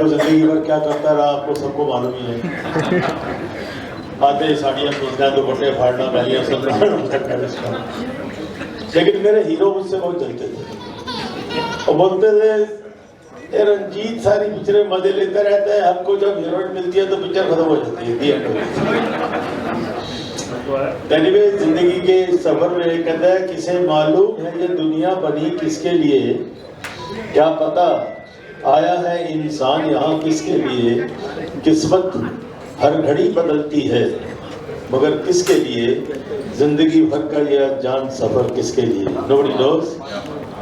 जिंदगी भर क्या करता रहा आपको सबको मालूम ही है। आते साड़ियाँ खींचना, दुपट्टे फाड़ना, बैलियाँ सुनना। लेकिन मेरे हीरो मुझसे बहुत जलते थे और बोलते थे ये रंजीत सारी पिक्चरें मजे लेते रहते हैं, हमको जब हीरोइन मिलती है तो पिक्चर खत्म हो जाती है। एनीवे, जिंदगी के सफर में कहता है किसे मालूम है ये दुनिया बनी किसके लिए, क्या पता आया है इंसान यहाँ किसके लिए। किस्मत हर घड़ी बदलती है मगर किसके लिए, जिंदगी भर का यह जान सफर किसके लिए। Nobody knows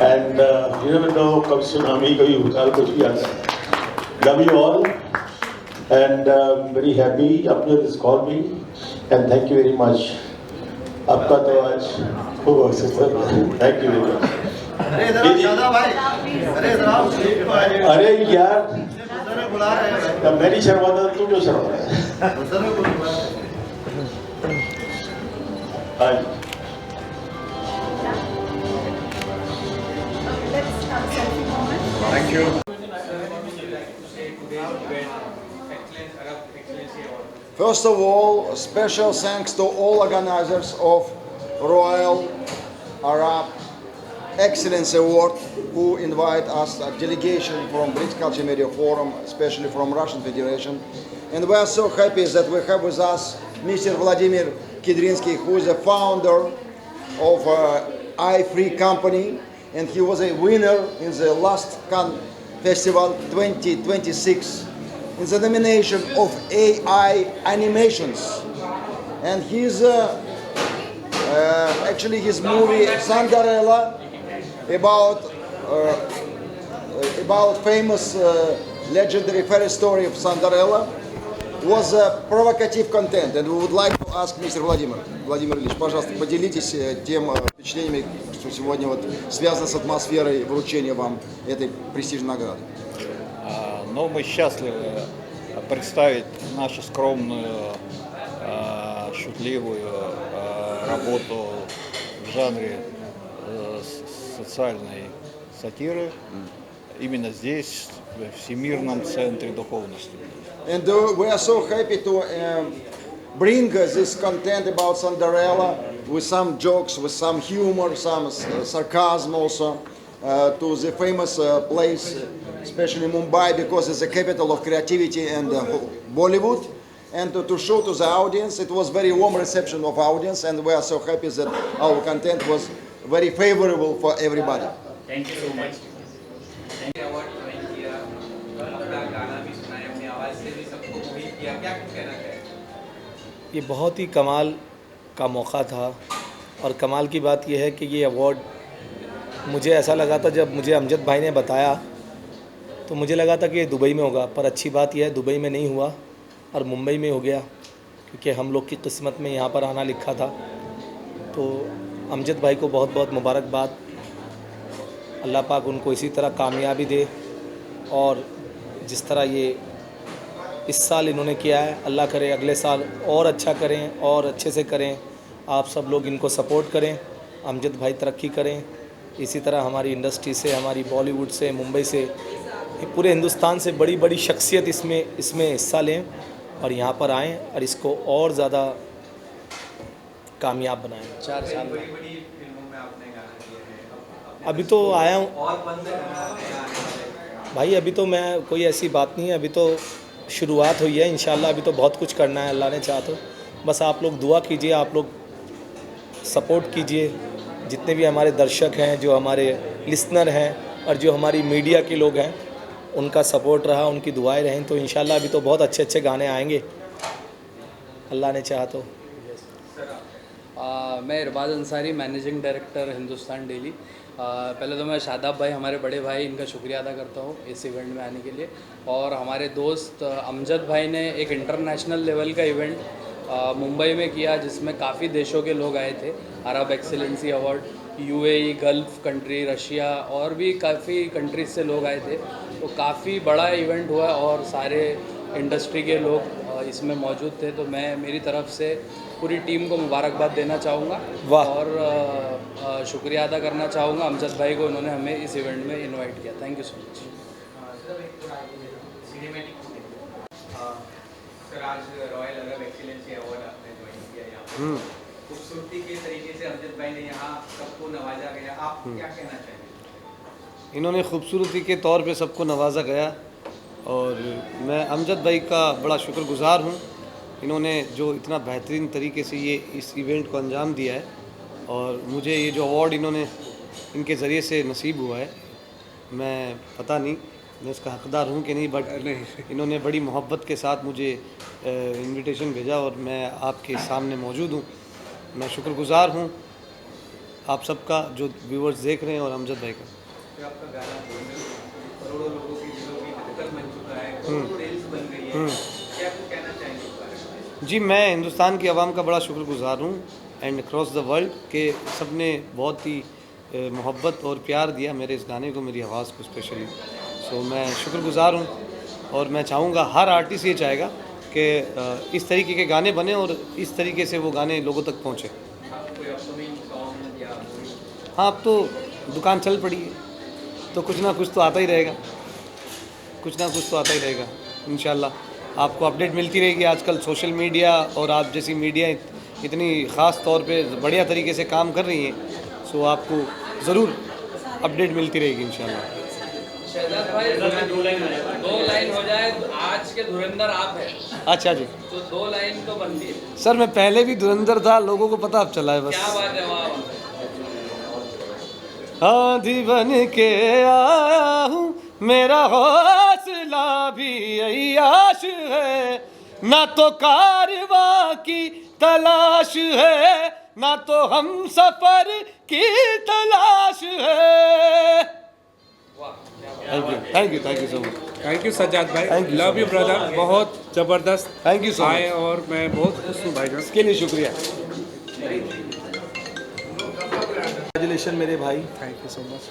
and you never know, कब सुनामी कभी भूचाल कुछ भी आता है। Love you all and very happy आपने this call me and thank you very much. आपका तो आज खूब थैंक यू वेरी मच। अरे यार मैं नहीं शर्माता, तू क्यों शर्मा है? Thank you. First of all, special thanks to all organizers of Royal Arab Excellence Award who invite us a delegation from British Culture Media Forum, especially from Russian Federation. And we are so happy that we have with us Mr. Vladimir Kidrinsky, who is the founder of iFree company, and he was a winner in the last Cannes Festival 2026 in the nomination of AI animations. And his actually his movie Cinderella about famous legendary fairy story of Cinderella was a provocative content, and we would like to ask Mr. Владимир Ильич, пожалуйста, поделитесь тем впечатлениями, что сегодня вот связано с атмосферой вручения вам этой престижной награды. Но мы счастливы представить нашу скромную, шутливую работу в жанре социальной сатиры именно здесь, в Всемирном центре духовности. And we are so happy to bring this content about Cinderella with some jokes, with some humor, some sarcasm also to the famous place, especially Mumbai, because it's the capital of creativity and Bollywood. And to show to the audience, it was very warm reception of audience, and we are so happy that our content was very favorable for everybody. Thank you so much. Thank you award join किया, अपना गाना भी सुनाया, अपनी आवाज़ से भी सबको मोहित किया, क्या कुछ कहना चाहें? ये बहुत ही कमाल का मौका था, और कमाल की बात यह है कि ये अवार्ड मुझे ऐसा लगा था, जब मुझे अमजद भाई ने बताया तो मुझे लगा था कि ये दुबई में होगा, पर अच्छी बात यह है दुबई में नहीं हुआ और मुंबई में हो गया, क्योंकि हम लोग की किस्मत में यहाँ पर आना लिखा था। तो अमजद भाई को बहुत बहुत मुबारकबाद, अल्लाह पाक उनको इसी तरह कामयाबी दे, और जिस तरह ये इस साल इन्होंने किया है, अल्लाह करे अगले साल और अच्छा करें और अच्छे से करें। आप सब लोग इनको सपोर्ट करें, अमजद भाई तरक्की करें, इसी तरह हमारी इंडस्ट्री से, हमारी बॉलीवुड से, मुंबई से, पूरे हिंदुस्तान से बड़ी बड़ी शख्सियत इसमें हिस्सा लें और यहाँ पर आएँ और इसको और ज़्यादा कामयाब बनाएं। 4 साल बड़ी बड़ी फिल्मों में आपने गाना किया है, अभी तो आया हूँ और बंद गाने भाई, अभी तो मैं कोई ऐसी बात नहीं है, अभी तो शुरुआत हुई है। इंशाल्लाह अभी तो बहुत कुछ करना है, अल्लाह ने चाहा तो। बस आप लोग दुआ कीजिए, आप लोग सपोर्ट कीजिए, जितने भी हमारे दर्शक हैं, जो हमारे लिसनर हैं और जो हमारी मीडिया के लोग हैं, उनका सपोर्ट रहा, उनकी दुआएं रहें, तो इंशाल्लाह अभी तो बहुत अच्छे अच्छे गाने आएंगे, अल्लाह ने चाहा तो। मैं Irbaz Ansari, managing director Hindustan Daily. पहले तो मैं शादाब भाई, हमारे बड़े भाई, इनका शुक्रिया अदा करता हूँ इस इवेंट में आने के लिए। और हमारे दोस्त अमजद भाई ने एक इंटरनेशनल लेवल का इवेंट मुंबई में किया, जिसमें काफ़ी देशों के लोग आए थे। Arab excellency award, UAE, Gulf country, Russia और भी काफ़ी कंट्रीज से लोग आए थे। तो काफ़ी बड़ा इवेंट हुआ और सारे इंडस्ट्री के लोग इसमें मौजूद थे। तो मैं मेरी तरफ से पूरी टीम को मुबारकबाद देना चाहूँगा और शुक्रिया अदा करना चाहूँगा अमजद भाई को, उन्होंने हमें इस इवेंट में इनवाइट किया। Thank you so much. आज रॉयल अरब एक्सीलेंसी अवार्ड आपने ज्वाइन किया यहाँ पे। खूबसूरती के तरीके से अमजद भाई ने यहाँ सबको नवाजा गया, आप क्या कहना चाहेंगे? इन्होंने खूबसूरती के तौर पे सबको नवाजा गया और मैं अमजद भाई का बड़ा शुक्रगुज़ार हूँ। इन्होंने जो इतना बेहतरीन तरीके से ये इस इवेंट को अंजाम दिया है और मुझे ये जो अवार्ड इन्होंने इनके ज़रिए से नसीब हुआ है, मैं पता नहीं मैं इसका हकदार हूँ कि नहीं, बट इन्होंने बड़ी मोहब्बत के साथ मुझे इनविटेशन भेजा और मैं आपके सामने मौजूद हूँ। मैं शुक्रगुज़ार हूँ आप सबका जो व्यूवर्स देख रहे हैं और अमजद भाई का। जो आपका गाना करोड़ों लोगों की दिलों की धड़कन बन चुका है, करोड़ों रील्स बन गई है, क्या कुछ कहना चाहेंगे इस बारे में? जी, मैं हिंदुस्तान की आवाम का बड़ा शुक्रगुज़ार हूँ एंड अक्रॉस द वर्ल्ड के सब ने बहुत ही मोहब्बत और प्यार दिया मेरे इस गाने को, मेरी आवाज़ को स्पेशली। सो मैं शुक्रगुज़ार हूँ और मैं चाहूँगा हर आर्टिस्ट ये चाहेगा कि इस तरीके के गाने बने और इस तरीके से वो गाने लोगों तक पहुँचे। कोई अपकमिंग सॉन्ग या कोई हाँ, अब तो दुकान चल पड़ी है तो कुछ ना कुछ तो आता ही रहेगा, कुछ ना कुछ तो आता ही रहेगा। इंशाल्लाह आपको अपडेट मिलती रहेगी। आजकल सोशल मीडिया और आप जैसी मीडिया इतनी ख़ास तौर पे बढ़िया तरीके से काम कर रही हैं, सो आपको ज़रूर अपडेट मिलती रहेगी इंशाल्लाह। शहजाद भाई दो लाइन हो जाए, आज के धुरंधर आप हैं अच्छा जी, तो 2 लाइन तो बनती है। सर मैं पहले भी धुरंधर था, लोगों को पता अब चला है बस। क्या बात है, वाह। आंधी बन के आया हूँ, मेरा हौसला भी अय्याश है, ना तो कारवां की तलाश है, ना तो हम सफर की तलाश है। Thank you so much. Thank you Sajjad भाई, Thank you so love you much. Brother, बहुत ज़बरदस्त थैंक यू सो आए मच, और मैं बहुत खुश हूँ भाईजान। इसके लिए शुक्रिया। कंग्रेचुलेशन मेरे भाई, थैंक यू सो मच।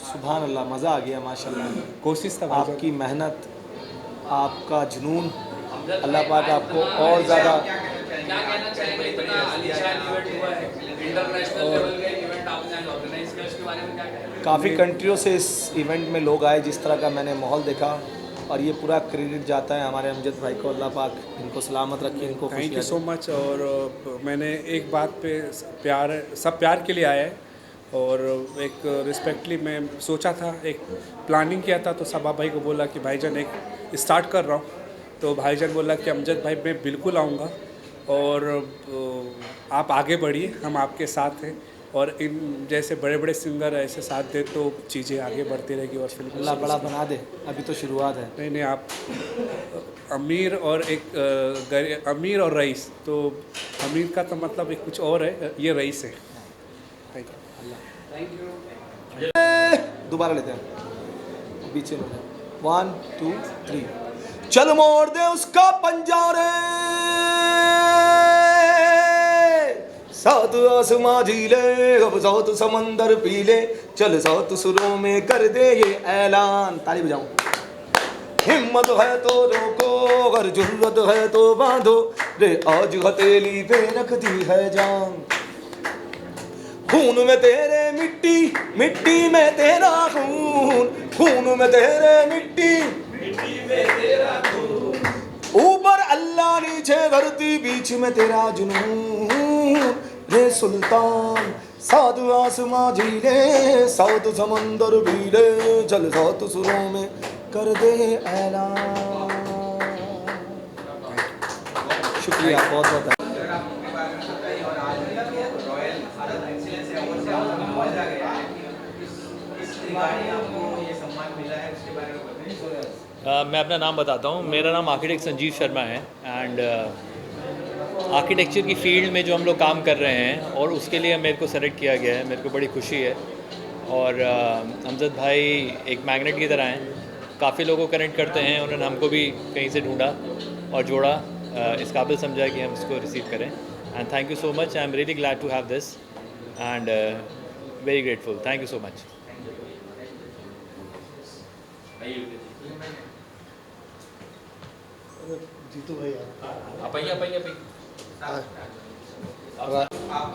सुभान अल्लाह, मज़ा आ गया माशाल्लाह। कोशिश था भाईजान। आपकी मेहनत, आपका जुनून, अल्लाह पाक आपको और ज़्यादा। क्या कहना चाहेंगे, इतना आलीशान इवेंट हुआ है, इंटरनेशनल लेवल का इवेंट आपने आज ऑर्गेनाइज किया, उसके बारे में क्या कहेंगे? काफ़ी कंट्रियों से इस इवेंट में लोग आए, जिस तरह का मैंने माहौल देखा, और ये पूरा क्रेडिट जाता है हमारे अमजद भाई को। अल्लाह पाक इनको सलामत रखे, इनको थैंक यू खुशियाँ सो मच। और मैंने एक बात पे सब प्यार के लिए आया है और एक रिस्पेक्टली मैं सोचा था, एक प्लानिंग किया था, तो सबा भाई को बोला कि भाईजान एक स्टार्ट कर रहा हूँ, तो भाईजान बोला कि अमजद भाई मैं बिल्कुल आऊँगा और आप आगे बढ़िए, हम आपके साथ हैं और इन जैसे बड़े बड़े सिंगर ऐसे साथ दे तो चीज़ें आगे बढ़ती रहेगी और फिल्म अल्लाह बड़ा बना दे, अभी तो शुरुआत है। नहीं आप अमीर और अमीर और रईस, तो अमीर का तो मतलब एक कुछ और है, ये रईस है। Thank you. दोबारा लेते हैं, पीछे 1 2 3। चल मोड़ दे उसका पंजा रे, सात आसमां झीले, अब सात समंदर पीले, चल सात सुरों में कर दे ये ऐलान। ताली बजाओ। हिम्मत है तो रोको, अगर जरूरत है तो बांधो रे, आज हथेली पे रख दी है जान। खून में तेरे मिट्टी, मिट्टी में तेरा खून, खून में तेरे मिट्टी, मिट्टी में तेरा खून। ऊपर अल्लाह, नीचे धरती, बीच में तेरा जुनून रे सुल्तान। सात आसमां झीले, सात समंदर भीले, चल सात सुरों में कर दे ऐलान। शुक्रिया, बहुत बहुत। अगर आप अपने बारे में बताइए, और आज रॉयल अरब एक्सीलेंसी अवार्ड से आपको नवाजा गया है, इस रिगार्डिंग आपको ये सम्मान मिला है, उसके बारे में बताइए। मैं अपना नाम बताता हूँ। मेरा नाम आर्किटेक्ट संजीव शर्मा है एंड आर्किटेक्चर की फील्ड में जो हम लोग काम कर रहे हैं और उसके लिए मेरे को सेलेक्ट किया गया है, मेरे को बड़ी खुशी है। और अमजद भाई एक मैग्नेट की तरह हैं, काफ़ी लोगों को कनेक्ट करते हैं, उन्होंने हमको भी कहीं से ढूंढा और जोड़ा, इस काबिल समझा कि हम इसको रिसीव करें। And thank you so much, I am really glad to have this and very grateful. Thank you so much. Jitu भाई आप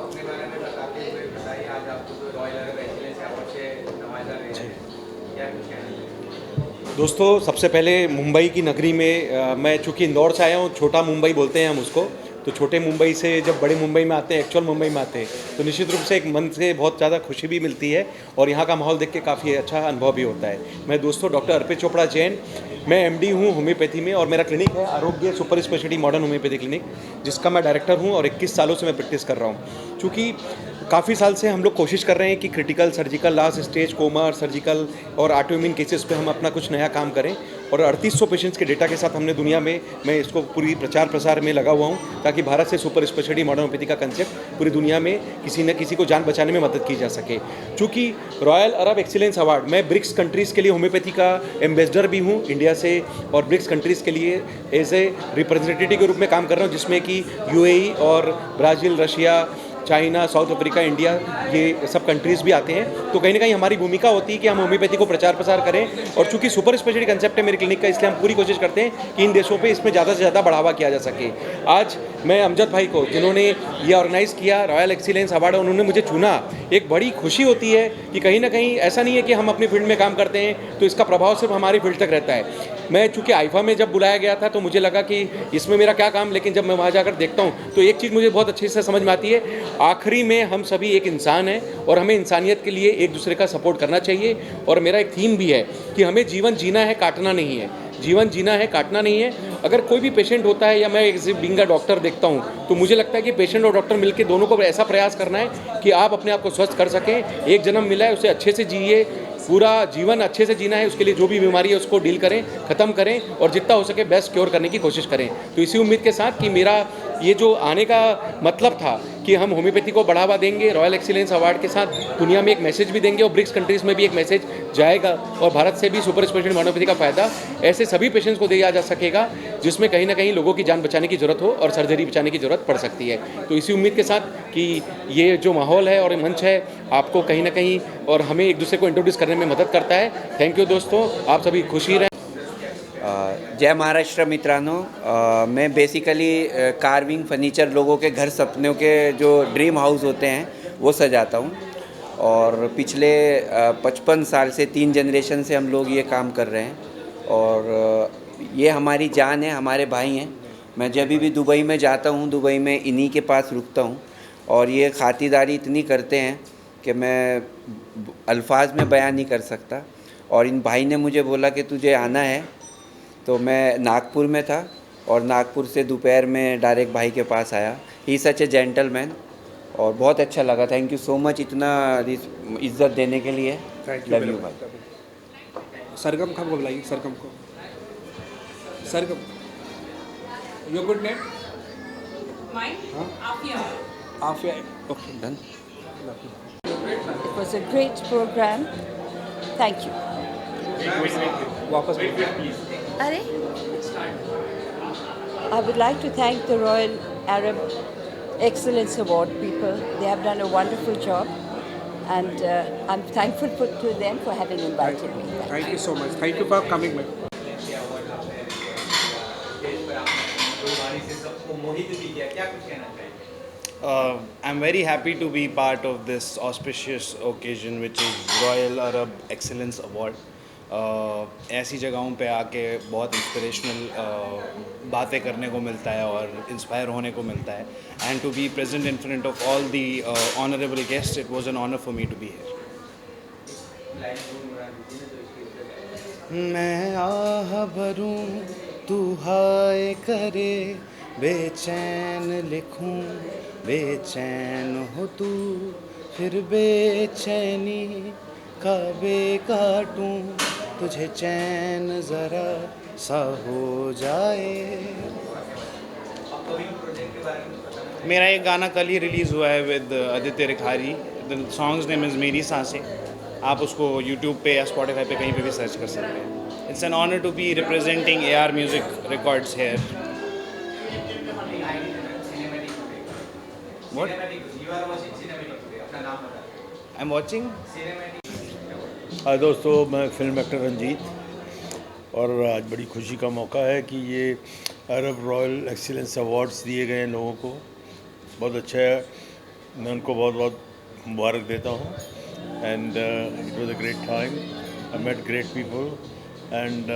अपने बारे में बताते हुए बताइए, आज आपको जो रॉयल अरब एक्सीलेंसी अवार्ड से नवाजा गया है, क्या कुछ कहना चाहिए? दोस्तों, सबसे पहले मुंबई की नगरी में मैं चूँकि इंदौर से आया हूँ, छोटा मुंबई बोलते हैं हम उसको, तो छोटे मुंबई से जब बड़े मुंबई में आते हैं, एक्चुअल मुंबई में आते हैं, तो निश्चित रूप से एक मन से बहुत ज़्यादा खुशी भी मिलती है और यहाँ का माहौल देख के काफ़ी अच्छा अनुभव भी होता है। मैं दोस्तों डॉक्टर अर्पित चोपड़ा जैन, मैं एमडी हूँ होम्योपैथी में और मेरा क्लिनिक है आरोग्य super speciality modern homeopathy clinic, जिसका मैं डायरेक्टर हूँ और 21 सालों से मैं प्रैक्टिस कर रहा हूँ। चूँकि काफ़ी साल से हम लोग कोशिश कर रहे हैं कि critical, surgical, last stage, coma, surgical और ऑटोइम्यून केसेस पे हम अपना कुछ नया काम करें और 3800 पेशेंट्स के डेटा के साथ हमने दुनिया में, मैं इसको पूरी प्रचार प्रसार में लगा हुआ हूँ ताकि भारत से सुपर स्पेशलिटी मॉडर्न होम्योपैथी का कंसेप्ट पूरी दुनिया में किसी न किसी को जान बचाने में मदद की जा सके। चूँकि रॉयल अरब एक्सीलेंस अवार्ड, मैं ब्रिक्स कंट्रीज़ के लिए होम्योपैथी का एम्बेसडर भी हूँ इंडिया से और ब्रिक्स कंट्रीज़ के लिए एज ए रिप्रेजेंटेटिव के रूप में काम कर रहा हूँ, जिसमें कि यूएई और Brazil, Russia, China, south Africa, India, ये सब कंट्रीज़ भी आते हैं। तो कहीं ना कहीं हमारी भूमिका होती है कि हम होम्योपैथी को प्रचार प्रसार करें और चूंकि सुपर स्पेशलिटी कंसेप्ट है मेरे क्लिनिक का, इसलिए हम पूरी कोशिश करते हैं कि इन देशों पे इसमें ज़्यादा से ज़्यादा बढ़ावा किया जा सके। आज मैं अमजद भाई को, जिन्होंने ये ऑर्गेनाइज़ किया रॉयल एक्सीलेंस अवार्ड, उन्होंने मुझे चुना, एक बड़ी खुशी होती है कि कहीं ना कहीं ऐसा नहीं है कि हम अपनी फील्ड में काम करते हैं तो इसका प्रभाव सिर्फ हमारी फील्ड तक रहता है। मैं चूँकि आईफा में जब बुलाया गया था तो मुझे लगा कि इसमें मेरा क्या काम, लेकिन जब मैं वहाँ जाकर देखता हूँ तो एक चीज़ मुझे बहुत अच्छे से समझ में आती है, आखिरी में हम सभी एक इंसान हैं और हमें इंसानियत के लिए एक दूसरे का सपोर्ट करना चाहिए। और मेरा एक थीम भी है कि हमें जीवन जीना है, काटना नहीं है। जीवन जीना है, काटना नहीं है। अगर कोई भी पेशेंट होता है या मैं एक बिंगा डॉक्टर देखता हूँ तो मुझे लगता है कि पेशेंट और डॉक्टर मिलकर दोनों को ऐसा प्रयास करना है कि आप अपने आप को स्वस्थ कर सकें। एक जन्म मिला है, उसे अच्छे से जिए, पूरा जीवन अच्छे से जीना है, उसके लिए जो भी बीमारी है उसको डील करें, ख़त्म करें और जितना हो सके बेस्ट क्योर करने की कोशिश करें। तो इसी उम्मीद के साथ कि मेरा ये जो आने का मतलब था कि हम होम्योपैथी को बढ़ावा देंगे, रॉयल एक्सीलेंस अवार्ड के साथ दुनिया में एक मैसेज भी देंगे और ब्रिक्स कंट्रीज़ में भी एक मैसेज जाएगा और भारत से भी सुपर स्पेशलिटी होम्योपैथी का फ़ायदा ऐसे सभी पेशेंट्स को दिया जा सकेगा जिसमें कहीं ना कहीं लोगों की जान बचाने की ज़रूरत हो और सर्जरी बचाने की ज़रूरत पड़ सकती है। तो इसी उम्मीद के साथ कि ये जो माहौल है और मंच है आपको कहीं ना कहीं और हमें एक दूसरे को इंट्रोड्यूस करने में मदद करता है। थैंक यू दोस्तों, आप सभी खुशी रहें। जय महाराष्ट्र मित्रांनो, मैं बेसिकली कार्विंग फर्नीचर, लोगों के घर सपनों के जो ड्रीम हाउस होते हैं वो सजाता हूँ और पिछले 55 साल से 3 जनरेशन से हम लोग ये काम कर रहे हैं और ये हमारी जान है, हमारे भाई हैं। मैं जब भी दुबई में जाता हूँ, दुबई में इन्हीं के पास रुकता हूँ और ये खातिरदारी इतनी करते हैं कि मैं अल्फाज में बयान नहीं कर सकता। और इन भाई ने मुझे बोला कि तुझे आना है, तो मैं नागपुर में था और नागपुर से दोपहर में डायरेक्ट भाई के पास आया। ही सच ए जेंटलमैन और बहुत अच्छा लगा। थैंक यू सो मच इतना इज्जत देने के लिए। लव यू भाई। सरगम को बुलाइए, सरगम को। Sargam, your good name? Afiya. Okay, done. It was a great program. Thank you. वापस Are? I would like to thank the Royal Arab Excellence Award people. They have done a wonderful job and I'm thankful to them for having invited me. Thank you so much. Thank you for coming, ma'am. I'm very happy to be part of this auspicious occasion which is Royal Arab Excellence Award. ऐसी जगहों पे आके बहुत inspirational बातें करने को मिलता है और इंस्पायर होने को मिलता है। And to be present in front of all the honourable guest, it was an honour for me to be here. मैं आह भरूं तू हाय करे, बेचैन लिखूं बेचैन हो तू, फिर बेचैनी का बे काटूं, तुझे चैन ज़रा सा हो जाए। मेरा एक गाना कल ही रिलीज़ हुआ है with Aditya Rikhari. The songs name is मेरी सांसें। आप उसको यूट्यूब पे या स्पॉटिफाई पे कहीं पे भी सर्च कर सकते हैं। It's an honour to be representing AR music records here. What? You are watching cinematic today. अपना नाम बता। I'm watching cinematic। हाय दोस्तों, मैं फिल्म एक्टर रंजीत और आज बड़ी खुशी का मौका है कि ये अरब रॉयल एक्सीलेंस अवार्ड्स दिए गए हैं लोगों को। बहुत अच्छा है, मैं उनको बहुत बहुत मुबारक देता हूँ। And it was a great time, I met great people and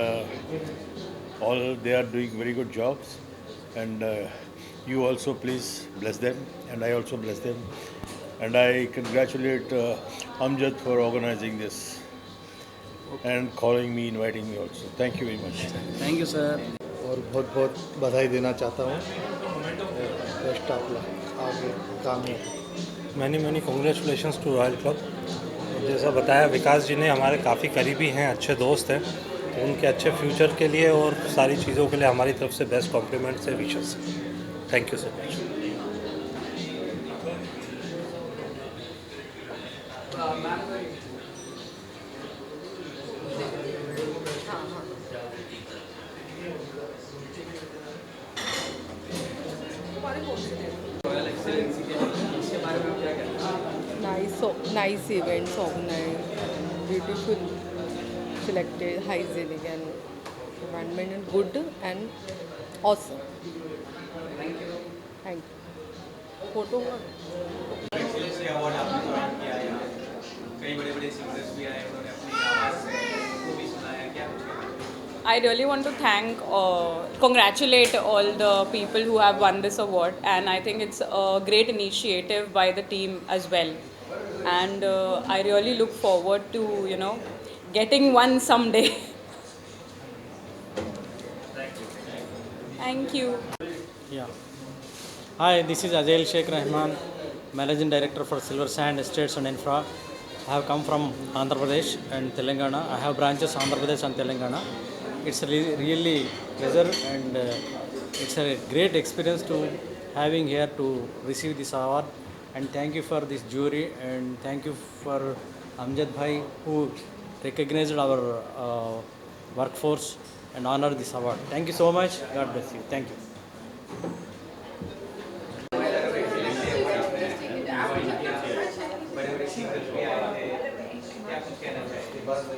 all they are doing very good jobs, and you also please bless them, and I also bless them, and I congratulate Amjad for organizing this and calling me, inviting me also. Thank you very much. Thank you sir. और बहुत बहुत बधाई देना चाहता हूँ। Best of luck आगे कामयाब। Many congratulations to royal club. जैसा बताया विकास जी ने, हमारे काफ़ी करीबी हैं, अच्छे दोस्त हैं, तो उनके अच्छे फ्यूचर के लिए और सारी चीज़ों के लिए हमारी तरफ से बेस्ट कॉम्प्लीमेंट्स है, wishes. Thank you so much. Nice events organized, beautiful, selected, hygienic and environment and good and awesome. Thank you. Photo excellence award आपने ग्रहण किया है यहाँ, कई बड़े सिंगर्स भी आए, उन्होंने अपनी आवाज़ से वो भी सुनाया, क्या कुछ कहना चाहिए? I really want to congratulate all the people who have won this award, and I think it's a great initiative by the team as well. And I really look forward to, getting one someday. Thank you. Yeah. Hi, this is Ajay Sheikh Rahman, Managing Director for Silver Sand Estates and Infra. I have come from Andhra Pradesh and Telangana. I have branches Andhra Pradesh and Telangana. It's really pleasure, and it's a great experience to having here to receive this award. And thank you for this jury, and thank you for Amjad Bhai who recognized our workforce and honored this award. Thank you so much. God bless you. Thank you.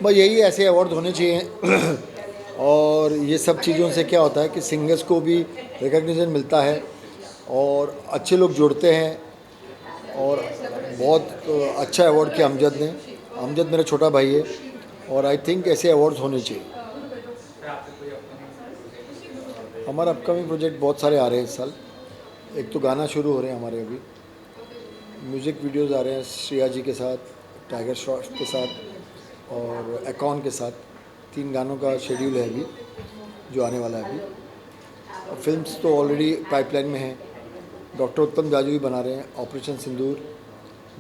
बस यही ऐसे award होने चाहिए और ये सब चीज़ों से क्या होता है कि सिंगर्स को भी रिकग्निशन मिलता है और अच्छे लोग जुड़ते हैं। और बहुत अच्छा अवार्ड किया अमजद ने। अमजद मेरा छोटा भाई है और आई थिंक ऐसे अवार्ड्स होने चाहिए। हमारा अपकमिंग प्रोजेक्ट बहुत सारे आ रहे हैं इस साल। एक तो गाना शुरू हो रहे हैं हमारे अभी, म्यूज़िक वीडियोस आ रहे हैं श्रेया जी के साथ, टाइगर श्रॉफ के साथ और अकाउंट के साथ। 3 गानों का शेड्यूल है अभी जो आने वाला है अभी। और फिल्म्स तो ऑलरेडी पाइपलाइन में हैं। डॉक्टर उत्तम जाजू भी बना रहे हैं, ऑपरेशन सिंदूर,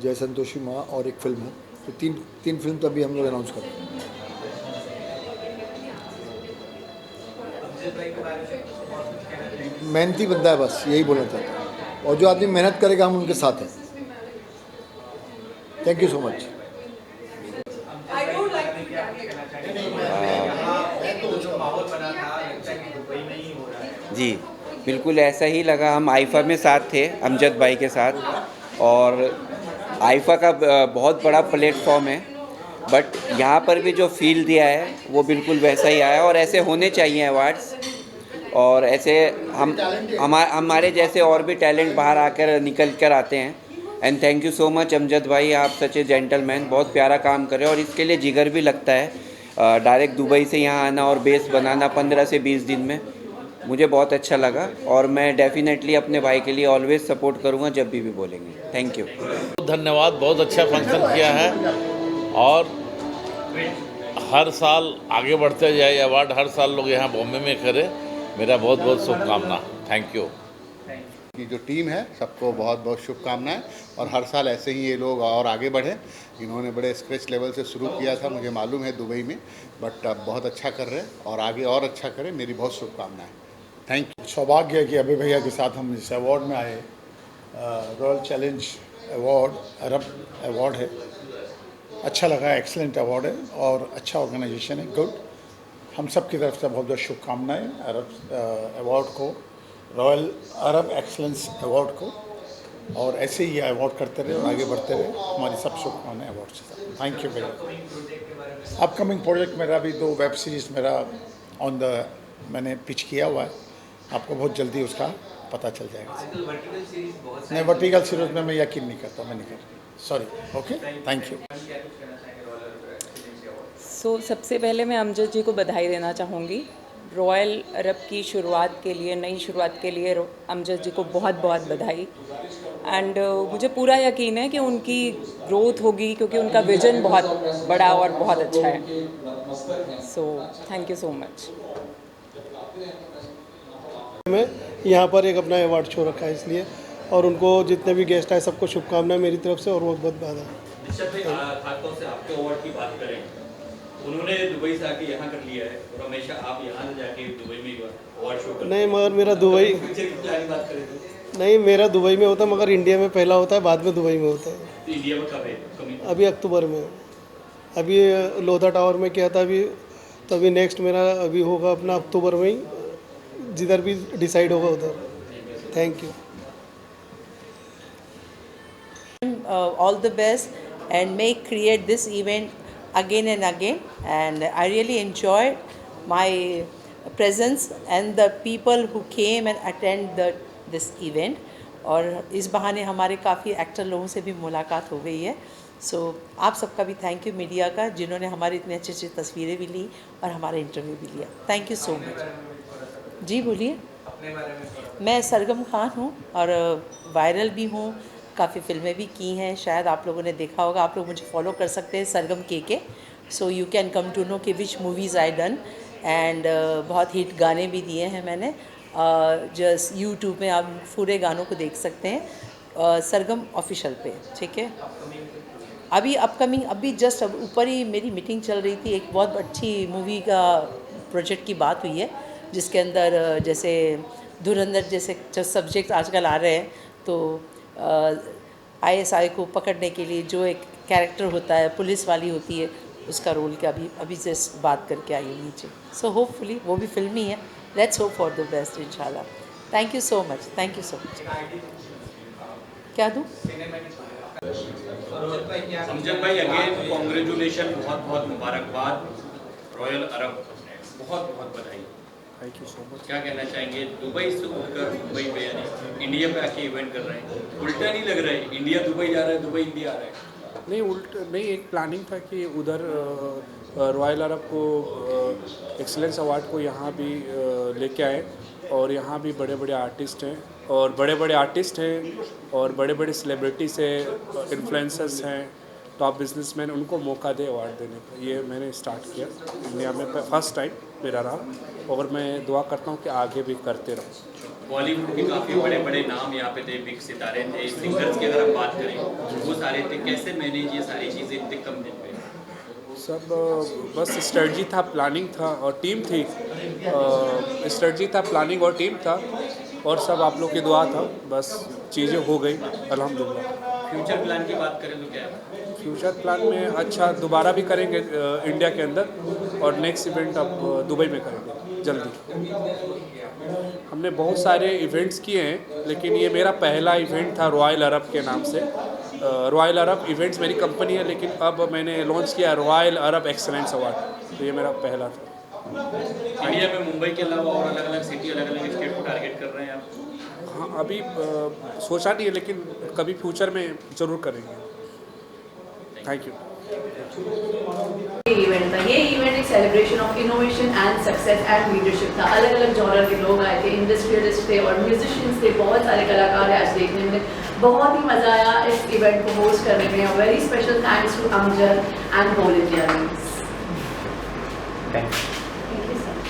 जय संतोषी माँ और एक फिल्म है। तो तीन फिल्म तो अभी हम लोग अनाउंस कर रहे हैं। मेहनती बंदा है, बस यही बोलना चाहता हूँ। और जो आदमी मेहनत करेगा हम उनके साथ हैं। Thank you so much. जी बिल्कुल ऐसा ही लगा। हम आईफा में साथ थे अमजद भाई के साथ, और आईफा का बहुत बड़ा प्लेटफॉर्म है, बट यहाँ पर भी जो फील दिया है वो बिल्कुल वैसा ही आया। और ऐसे होने चाहिए अवार्ड्स, और ऐसे हमारे जैसे और भी टैलेंट बाहर आकर निकल कर आते हैं। And thank you so much Amjad भाई, आप सच ए जेंटलमैन, बहुत प्यारा काम कर रहे हो और इसके लिए जिगर भी लगता है। डायरेक्ट दुबई से यहाँ आना और बेस बनाना 15 से 20 दिन में, मुझे बहुत अच्छा लगा। और मैं डेफिनेटली अपने भाई के लिए ऑलवेज सपोर्ट करूँगा जब भी बोलेंगे। थैंक यू, धन्यवाद। बहुत अच्छा फंक्शन किया है और हर साल आगे बढ़ते जाए अवार्ड, हर साल लोग यहाँ बॉम्बे में करें। मेरा बहुत बहुत शुभकामना। Thank you. की जो टीम है सबको बहुत बहुत शुभकामनाएं, और हर साल ऐसे ही ये लोग और आगे बढ़े। इन्होंने बड़े स्क्रैच लेवल से शुरू किया था, मुझे मालूम है दुबई में, बट अब बहुत अच्छा कर रहे हैं और आगे और अच्छा करें। मेरी बहुत शुभकामनाएं। Thank you. सौभाग्य है कि अभी भैया के साथ हम इस अवार्ड में आए। रॉयल चैलेंज अवार्ड अरब अवार्ड है, अच्छा लगा, एक्सीलेंट अवार्ड है और अच्छा ऑर्गेनाइजेशन है, गुड। हम सब की तरफ से बहुत बहुत शुभकामनाएं अरब अवार्ड को, रॉयल अरब एक्सीलेंस अवार्ड को, और ऐसे ही अवार्ड करते रहे और आगे बढ़ते रहे। हमारी सब शुभकामनाएं अवार्ड से। थैंक यू भैया। अपकमिंग प्रोजेक्ट मेरा भी 2 वेब सीरीज़ मेरा मैंने पिच किया हुआ है, आपको बहुत जल्दी उसका पता चल जाएगा। नहीं, वर्टिकल सीरीज में मैं यकीन नहीं करता, मैं नहीं करता, सॉरी। Okay, thank you. सबसे पहले मैं अमजद जी को बधाई देना चाहूँगी। रॉयल अरब की शुरुआत के लिए, नई शुरुआत के लिए अमजद जी को बहुत बहुत बधाई। एंड मुझे पूरा यकीन है कि उनकी ग्रोथ होगी, क्योंकि उनका विजन बहुत बड़ा और बहुत अच्छा है। So thank you so much. मैं यहाँ पर एक अपना अवार्ड शो रखा है इसलिए, और उनको जितने भी गेस्ट आए सबको शुभकामनाएं मेरी तरफ से और बहुत बहुत बधाई। खासतौर से आपके अवार्ड की बात करें, उन्होंने दुबई से आके यहाँ कर लिया है और हमेशा आप यहाँ जाके दुबई में अवार्ड शो करते हैं। नहीं, मगर मेरा दुबई बात करें नहीं, मेरा दुबई में होता, मगर इंडिया में पहला होता है, बाद में दुबई में होता है। तो इंडिया में कब है कमी? अभी अक्टूबर में, अभी लोधा टावर में किया था अभी, तो अभी नेक्स्ट मेरा अभी होगा अपना अक्टूबर में ही, जिधर भी डिसाइड होगा उधर। Thank you. All the best and may create this event again and again, and I really enjoyed my presence and the people who came and attend this event. और इस बहाने हमारे काफ़ी एक्टर लोगों से भी मुलाकात हो गई है। सो आप सबका भी थैंक यू मीडिया का, जिन्होंने हमारी इतनी अच्छी अच्छी तस्वीरें भी ली और हमारा इंटरव्यू भी लिया। Thank you so much. जी बोलिए। मैं सरगम खान हूँ और वायरल भी हूँ, काफ़ी फिल्में भी की हैं, शायद आप लोगों ने देखा होगा। आप लोग मुझे फॉलो कर सकते हैं सरगम के। So you can come to know कि which movies I done, and बहुत हिट गाने भी दिए हैं मैंने। जस्ट यूट्यूब में आप पूरे गानों को देख सकते हैं सरगम ऑफिशियल पे, ठीक है। अभी अपकमिंग, अभी जस्ट ऊपर ही मेरी मीटिंग चल रही थी, एक बहुत अच्छी मूवी का प्रोजेक्ट की बात हुई है, जिसके अंदर जैसे धुरंधर जैसे जो सब्जेक्ट आजकल आ रहे हैं, तो ISI को पकड़ने के लिए जो एक कैरेक्टर होता है, पुलिस वाली होती है, उसका रोल का अभी जस्ट बात करके आई हूँ नीचे। सो होपफुली वो भी फिल्मी है। Let's hope for the best इंशाल्लाह। Thank you so much, thank you so much. क्या दूँ? अमजद भाई अगेन कॉन्ग्रेचुलेशन, बहुत बहुत मुबारकबाद, रॉयल अरब बहुत बहुत बधाई। Thank you so much. क्या कहना चाहेंगे, दुबई से उठकर मुंबई में यानी इंडिया पे आके इवेंट कर रहे हैं, उल्टा नहीं लग रहा है इंडिया दुबई जा रहा है, दुबई इंडिया आ रहा है? नहीं, एक प्लानिंग था कि उधर रॉयल अरब को एक्सीलेंस अवार्ड को यहाँ भी लेके आए, और यहाँ भी बड़े बड़े आर्टिस्ट हैं और बड़े बड़े सेलिब्रिटीज़ हैं, इन्फ्लुएंसर्स हैं, टॉप बिजनेसमैन, उनको मौका दे अवार्ड देने का। ये मैंने स्टार्ट किया इंडिया में, फर्स्ट टाइम मेरा रहा, और मैं दुआ करता हूँ कि आगे भी करते रहूँ। बॉलीवुड के काफ़ी बड़े बड़े नाम यहाँ पे थे, बिग सितारे थे, सिंगर्स की अगर हम बात करें वो सारे थे, कैसे मैनेज ये सारी चीज़ें इतने कम दिन में? सब बस स्ट्रेटजी था, प्लानिंग था और टीम थी। स्ट्रेटजी था, प्लानिंग और टीम था, और सब आप लोग की दुआ था, बस चीज़ें हो गई अल्हम्दुलिल्लाह। फ्यूचर प्लान की बात करें तो क्या है? फ्यूचर प्लान में अच्छा दोबारा भी करेंगे इंडिया के अंदर, और नेक्स्ट इवेंट अब दुबई में करेंगे जल्दी। हमने बहुत सारे इवेंट्स किए हैं, लेकिन ये मेरा पहला इवेंट था रॉयल अरब के नाम से। रॉयल अरब इवेंट्स मेरी कंपनी है, लेकिन अब मैंने लॉन्च किया रॉयल अरब एक्सीलेंस अवार्ड, तो ये मेरा पहला था। इंडिया में मुंबई के अलावा और अलग अलग सिटी, अलग अलग स्टेट को टारगेट कर रहे हैं आप? हाँ, अभी सोचा नहीं है, लेकिन कभी फ्यूचर में ज़रूर करेंगे। Thank you. इवेंट था, ये इवेंट एक celebration of innovation and success and leadership था। अलग अलग जॉनर के लोग आए थे, इंडस्ट्रियलिस्ट थे और म्यूजिशियंस थे, बहुत सारे कलाकार हैं। आज देखने में बहुत ही मज़ा आया इस इवेंट को होस्ट करने में। Very special thanks to Amjad and whole India teams. Thank you sir.